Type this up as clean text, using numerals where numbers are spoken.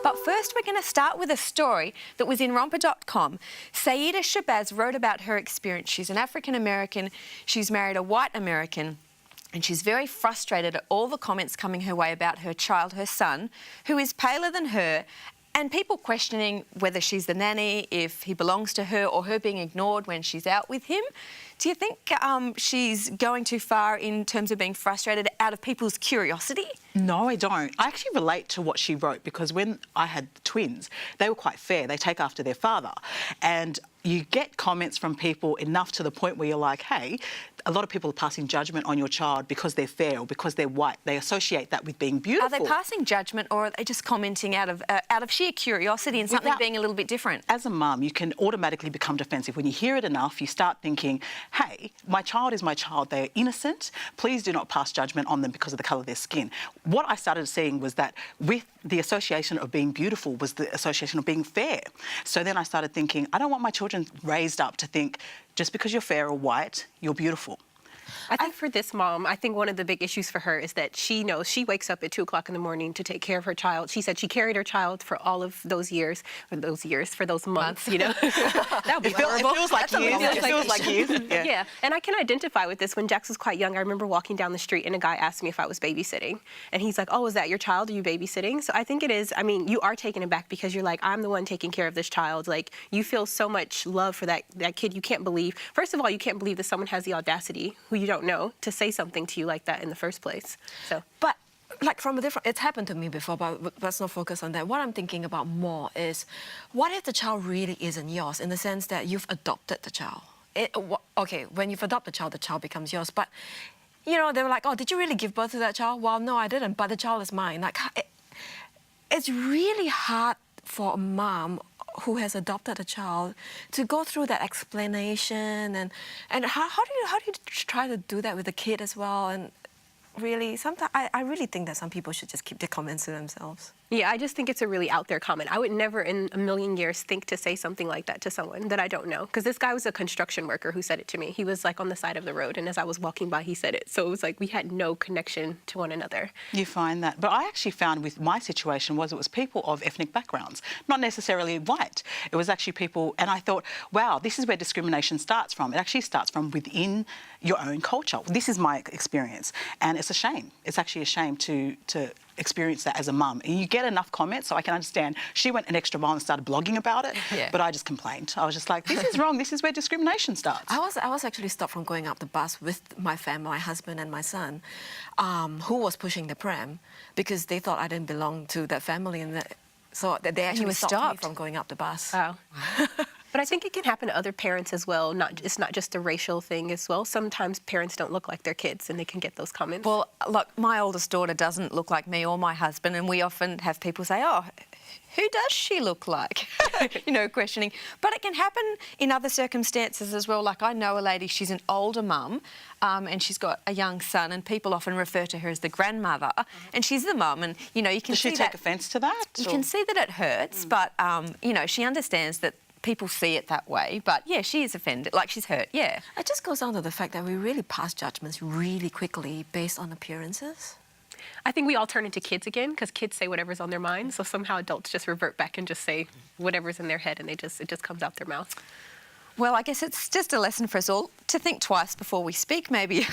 But first, we're going to start with a story that was in romper.com. Saida Shabazz wrote about her experience. She's an African American. She's married a white American. And she's very frustrated at all the comments coming her way about her child, her son, who is paler than her, and people questioning whether she's the nanny, if he belongs to her, or her being ignored when she's out with him. Do you think she's going too far in terms of being frustrated out of people's curiosity? No, I don't. I actually relate to what she wrote because when I had twins, they were quite fair. They take after their father. And you get comments from people enough to the point where you're like, hey, a lot of people are passing judgment on your child because they're fair or because they're white. They associate that with being beautiful. Are they passing judgment, or are they just commenting out of sheer curiosity and something being a little bit different? As a mum, you can automatically become defensive. When you hear it enough, you start thinking, hey, my child is my child. They are innocent. Please do not pass judgment on them because of the colour of their skin. What I started seeing was that with the association of being beautiful was the association of being fair. So then I started thinking, I don't want my children raised up to think just because you're fair or white, you're beautiful. I think for this mom, I think one of the big issues for her is that she knows she wakes up at 2 o'clock in the morning to take care of her child. She said she carried her child for all of those years, for those months, you know. That would be horrible. It feels like years. It feels like years. Yeah, and I can identify with this. When Jax was quite young, I remember walking down the street and a guy asked me if I was babysitting. And he's like, oh, is that your child? Are you babysitting? So I think it is. I mean, you are taken aback because you're like, I'm the one taking care of this child. Like, you feel so much love for that kid. You can't believe, first of all, you can't believe that someone has the audacity, who you don't know, to say something to you like that in the first place. So, but like from a different, it's happened to me before, but let's not focus on that. What I'm thinking about more is, what if the child really isn't yours, in the sense that you've adopted the child? Okay, when you've adopted the child becomes yours, but you know, they were like, oh, did you really give birth to that child? Well, no, I didn't, but the child is mine. Like, it's really hard for a mom who has adopted a child to go through that explanation, and how do you try to do that with the kid as well? And really, sometimes I really think that some people should just keep their comments to themselves. yeah, I just think it's a really out there comment. I would never in a million years think to say something like that to someone that I don't know. Because this guy was a construction worker who said it to me. He was like on the side of the road, and as I was walking by, he said it. So it was like we had no connection to one another. You find that. But I actually found with my situation it was people of ethnic backgrounds, not necessarily white. It was actually people, and I thought, wow, this is where discrimination starts from. It actually starts from within your own culture. This is my experience, and it's a shame. It's actually a shame to experience that as a mum. And you get enough comments, so I can understand. She went an extra mile and started blogging about it, but I just complained. I was just like, this is wrong. This is where discrimination starts. I was actually stopped from going up the bus with my family, my husband and my son, who was pushing the pram because they thought I didn't belong to that family, and so they actually stopped me from going up the bus. Wow. But I think it can happen to other parents as well. It's not just a racial thing as well. Sometimes parents don't look like their kids, and they can get those comments. Well, look, my oldest daughter doesn't look like me or my husband, and we often have people say, oh, who does she look like? You know, questioning. But it can happen in other circumstances as well. Like, I know a lady, she's an older mum, and she's got a young son, and people often refer to her as the grandmother, and she's the mum, and, you know, you can see that... Does she take offence to that? You can see that it hurts, but, you know, she understands that people see it that way, but yeah, she is offended, like she's hurt, yeah. It just goes down to the fact that we really pass judgments really quickly based on appearances. I think we all turn into kids again because kids say whatever's on their mind, so somehow adults just revert back and just say whatever's in their head, and it just comes out their mouth. Well, I guess it's just a lesson for us all to think twice before we speak, maybe.